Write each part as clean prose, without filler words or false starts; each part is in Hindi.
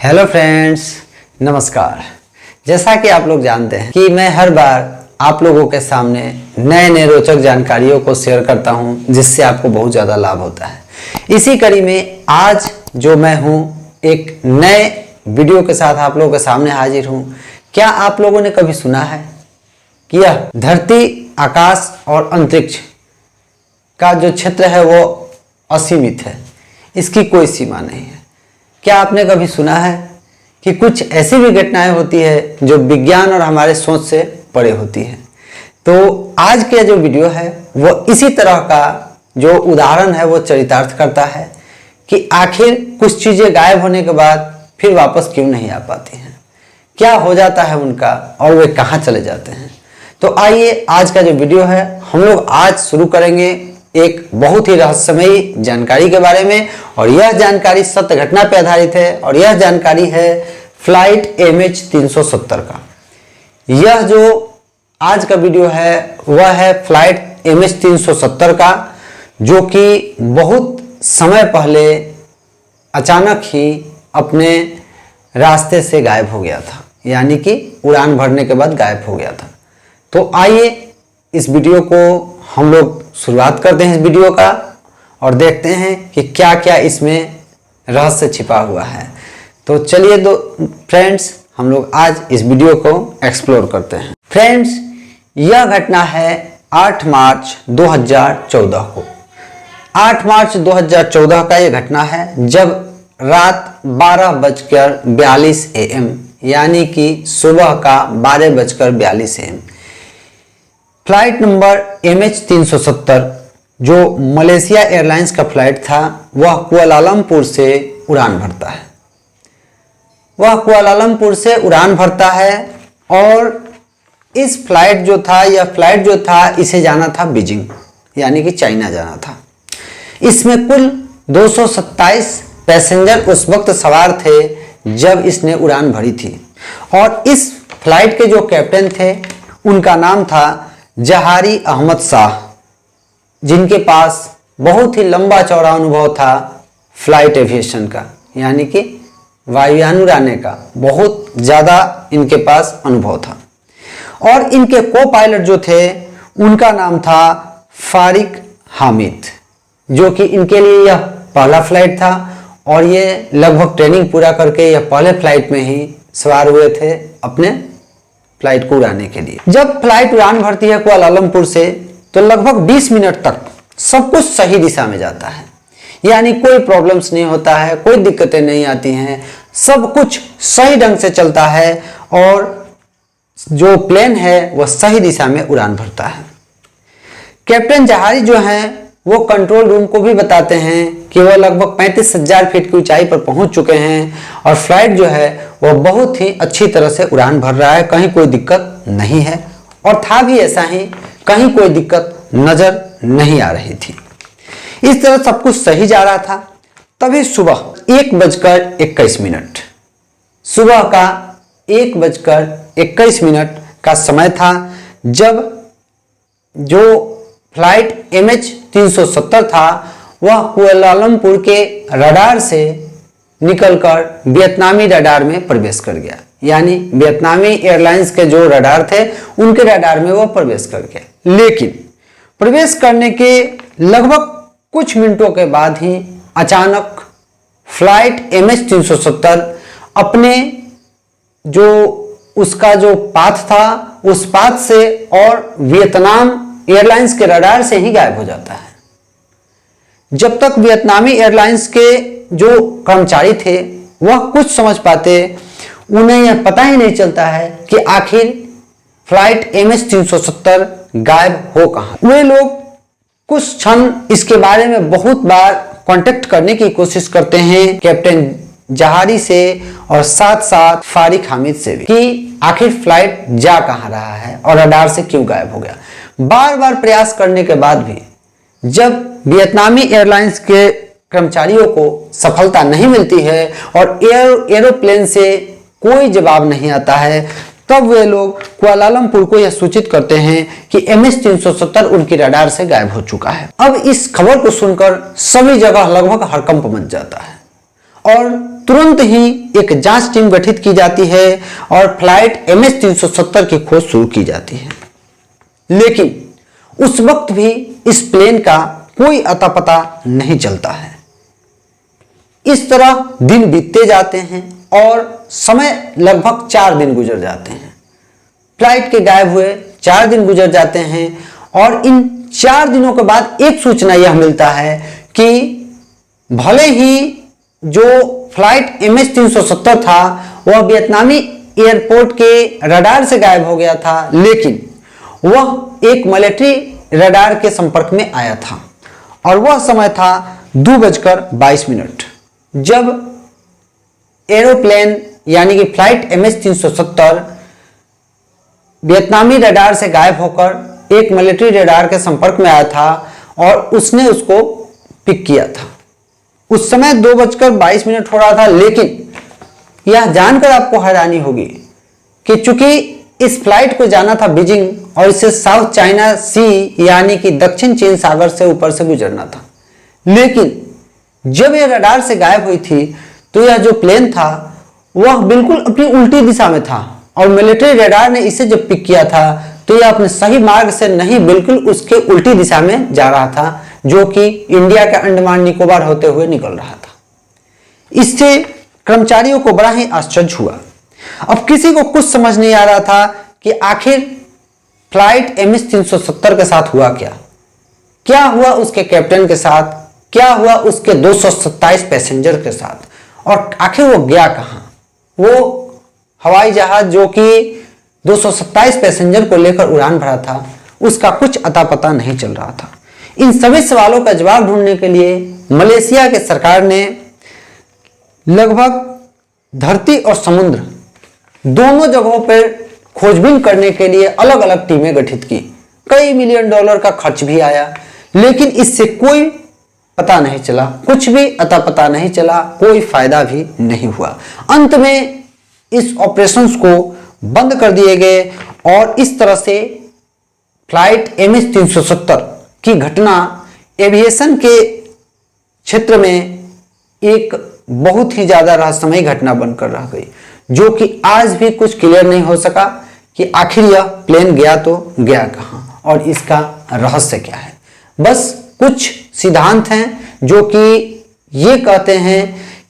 हेलो फ्रेंड्स, नमस्कार। जैसा कि आप लोग जानते हैं कि मैं हर बार आप लोगों के सामने नए नए रोचक जानकारियों को शेयर करता हूं, जिससे आपको बहुत ज़्यादा लाभ होता है। इसी कड़ी में आज जो मैं हूं, एक नए वीडियो के साथ आप लोगों के सामने हाजिर हूं। क्या आप लोगों ने कभी सुना है कि यह धरती, आकाश और अंतरिक्ष का जो क्षेत्र है वो असीमित है, इसकी कोई सीमा नहीं है। क्या आपने कभी सुना है कि कुछ ऐसी भी घटनाएं होती है जो विज्ञान और हमारे सोच से परे होती है। तो आज के जो वीडियो है वो इसी तरह का जो उदाहरण है वो चरितार्थ करता है कि आखिर कुछ चीज़ें गायब होने के बाद फिर वापस क्यों नहीं आ पाती हैं, क्या हो जाता है उनका और वे कहाँ चले जाते हैं। तो आइए आज का जो वीडियो है हम लोग आज शुरू करेंगे एक बहुत ही रहस्यमयी जानकारी के बारे में। और यह जानकारी सत्य घटना पर आधारित है और यह जानकारी है फ्लाइट MH370 का। यह जो आज का वीडियो है वह है फ्लाइट MH370 का, जो कि बहुत समय पहले अचानक ही अपने रास्ते से गायब हो गया था, यानी कि उड़ान भरने के बाद गायब हो गया था। तो आइए इस वीडियो को हम लोग शुरुआत करते हैं इस वीडियो का और देखते हैं कि क्या क्या इसमें रहस्य छिपा हुआ है। तो चलिए दो फ्रेंड्स, हम लोग आज इस वीडियो को एक्सप्लोर करते हैं। फ्रेंड्स, यह घटना है 8 मार्च 2014 को। 8 मार्च 2014 का यह घटना है जब रात 12:42 AM, यानी कि सुबह का 12:42 AM, फ्लाइट नंबर MH370 जो मलेशिया एयरलाइंस का फ्लाइट था वह कुआलालंपुर से उड़ान भरता है। वह कुआलालंपुर से उड़ान भरता है और इस फ्लाइट जो था, यह फ्लाइट जो था इसे जाना था बीजिंग, यानी कि चाइना जाना था। इसमें कुल 227 पैसेंजर उस वक्त सवार थे जब इसने उड़ान भरी थी। और इस फ्लाइट के जो कैप्टन थे उनका नाम था जहारी अहमद शाह, जिनके पास बहुत ही लंबा चौड़ा अनुभव था फ्लाइट एविएशन का, यानी कि वायुयान उड़ाने का बहुत ज़्यादा इनके पास अनुभव था। और इनके को पायलट जो थे उनका नाम था फारिक हामिद, जो कि इनके लिए यह पहला फ्लाइट था और ये लगभग ट्रेनिंग पूरा करके यह पहले फ्लाइट में ही सवार हुए थे अपने फ्लाइट को उड़ाने के लिए। जब फ्लाइट उड़ान भरती है कुआलालंपुर से तो लगभग 20 मिनट तक सब कुछ सही दिशा में जाता है, यानी कोई प्रॉब्लम्स नहीं होता है, कोई दिक्कतें नहीं आती हैं, सब कुछ सही ढंग से चलता है और जो प्लेन है वह सही दिशा में उड़ान भरता है। कैप्टन जहारी जो हैं वो कंट्रोल रूम को भी बताते हैं कि वह लगभग 35,000 फीट की ऊंचाई पर पहुंच चुके हैं और फ्लाइट जो है वह बहुत ही अच्छी तरह से उड़ान भर रहा है, कहीं कोई दिक्कत नहीं है। और था भी ऐसा ही, कहीं कोई दिक्कत नजर नहीं आ रही थी। इस तरह सब कुछ सही जा रहा था। तभी सुबह 1:21, सुबह का 1:21 का समय था जब जो फ्लाइट MH370 था वह कुआलालंपुर के रडार से निकलकर वियतनामी रडार में प्रवेश कर गया, यानी वियतनामी एयरलाइंस के जो रडार थे उनके रडार में वह प्रवेश कर गया। लेकिन प्रवेश करने के लगभग कुछ मिनटों के बाद ही अचानक फ्लाइट MH370 अपने जो उसका जो पाथ था उस पाथ से और वियतनाम एयरलाइंस के रडार से ही गायब हो जाता है। जब तक वियतनामी एयरलाइंस के जो कर्मचारी थे वह कुछ समझ पाते, उन्हें यह पता ही नहीं चलता है कि आखिर फ्लाइट MH370 गायब हो कहां। वे लोग कुछ क्षण इसके बारे में बहुत बार कांटेक्ट करने की कोशिश करते हैं कैप्टन जहारी से और साथ साथ फारिक हामिद से भी, कि आखिर फ्लाइट जा कहां रहा है और रडार से क्यों गायब हो गया। बार बार प्रयास करने के बाद भी जब वियतनामी एयरलाइंस के कर्मचारियों को सफलता नहीं मिलती है और एरोप्लेन से कोई जवाब नहीं आता है, तब वे लोग कुआलालंपुर को यह सूचित करते हैं कि MH370 उनकी रडार से गायब हो चुका है। अब इस खबर को सुनकर सभी जगह लगभग हड़कंप मच जाता है और तुरंत ही एक जांच टीम गठित की जाती है और फ्लाइट MH370 की खोज शुरू की जाती है। लेकिन उस वक्त भी इस प्लेन का कोई अता पता नहीं चलता है। इस तरह दिन बीतते जाते हैं और समय लगभग 4 दिन गुजर जाते हैं। फ्लाइट के गायब हुए 4 दिन गुजर जाते हैं और इन 4 दिनों के बाद एक सूचना यह मिलता है कि भले ही जो फ्लाइट MH370 था वह वियतनामी एयरपोर्ट के रडार से गायब हो गया था, लेकिन वह एक मिलिट्री रडार के संपर्क में आया था और वह समय था 2:22 जब एरोप्लेन यानी कि फ्लाइट MH370 वियतनामी रडार से गायब होकर एक मिलिट्री रडार के संपर्क में आया था और उसने उसको पिक किया था। उस समय 2:22 हो रहा था, लेकिन यह जानकर आपको हैरानी होगी कि चूंकि इस फ्लाइट को जाना था बीजिंग और इसे साउथ चाइना सी यानी कि दक्षिण चीन सागर से ऊपर से गुजरना था, लेकिन जब यह रडार से गायब हुई थी तो यह जो प्लेन था वह बिल्कुल अपनी उल्टी दिशा में था और मिलिट्री रडार ने इसे जब पिक किया था तो यह अपने सही मार्ग से नहीं बिल्कुल उसके उल्टी दिशा में जा रहा था, जो कि इंडिया के अंडमान निकोबार होते हुए निकल रहा था। इससे कर्मचारियों को बड़ा ही आश्चर्य हुआ। अब किसी को कुछ समझ नहीं आ रहा था कि आखिर फ्लाइट MH370 के साथ हुआ क्या हुआ उसके कैप्टन के साथ, क्या हुआ उसके 227 पैसेंजर के साथ, और आखिर वो गया कहां। वो हवाई जहाज जो कि 227 पैसेंजर को लेकर उड़ान भरा था उसका कुछ अता पता नहीं चल रहा था। इन सभी सवालों का जवाब ढूंढने के लिए मलेशिया के सरकार ने लगभग धरती और समुद्र दोनों जगहों पर खोजबीन करने के लिए अलग अलग टीमें गठित की। कई $मिलियन का खर्च भी आया, लेकिन इससे कोई पता नहीं चला, कुछ भी अता पता नहीं चला, कोई फायदा भी नहीं हुआ। अंत में इस ऑपरेशंस को बंद कर दिए गए और इस तरह से फ्लाइट MH370 की घटना एविएशन के क्षेत्र में एक बहुत ही ज्यादा रहस्यमयी घटना बनकर रह गई, जो कि आज भी कुछ क्लियर नहीं हो सका कि आखिर यह प्लेन गया तो गया कहां और इसका रहस्य क्या है। बस कुछ सिद्धांत हैं जो कि ये कहते हैं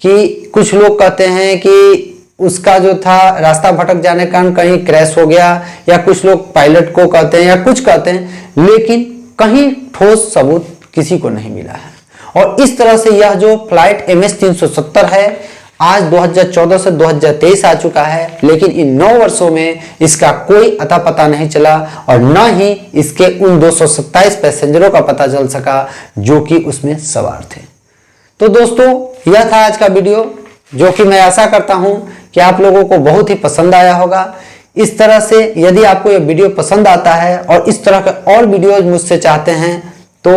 कि कुछ लोग कहते हैं कि उसका जो था रास्ता भटक जाने के कारण कहीं क्रैश हो गया, या कुछ लोग पायलट को कहते हैं या कुछ कहते हैं, लेकिन कहीं ठोस सबूत किसी को नहीं मिला है। और इस तरह से यह जो फ्लाइट MH370 है आज 2014 से 2023 आ चुका है, लेकिन इन 9 वर्षों में इसका कोई अता पता नहीं चला और न ही इसके उन 227 पैसेंजरों का पता चल सका जो कि उसमें सवार थे। तो दोस्तों, यह था आज का वीडियो, जो कि मैं आशा करता हूं कि आप लोगों को बहुत ही पसंद आया होगा। इस तरह से यदि आपको यह वीडियो पसंद आता है और इस तरह के और वीडियोज मुझसे चाहते हैं तो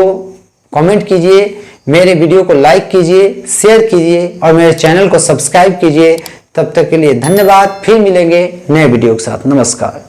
कमेंट कीजिए, मेरे वीडियो को लाइक कीजिए, शेयर कीजिए और मेरे चैनल को सब्सक्राइब कीजिए। तब तक के लिए धन्यवाद। फिर मिलेंगे नए वीडियो के साथ। नमस्कार।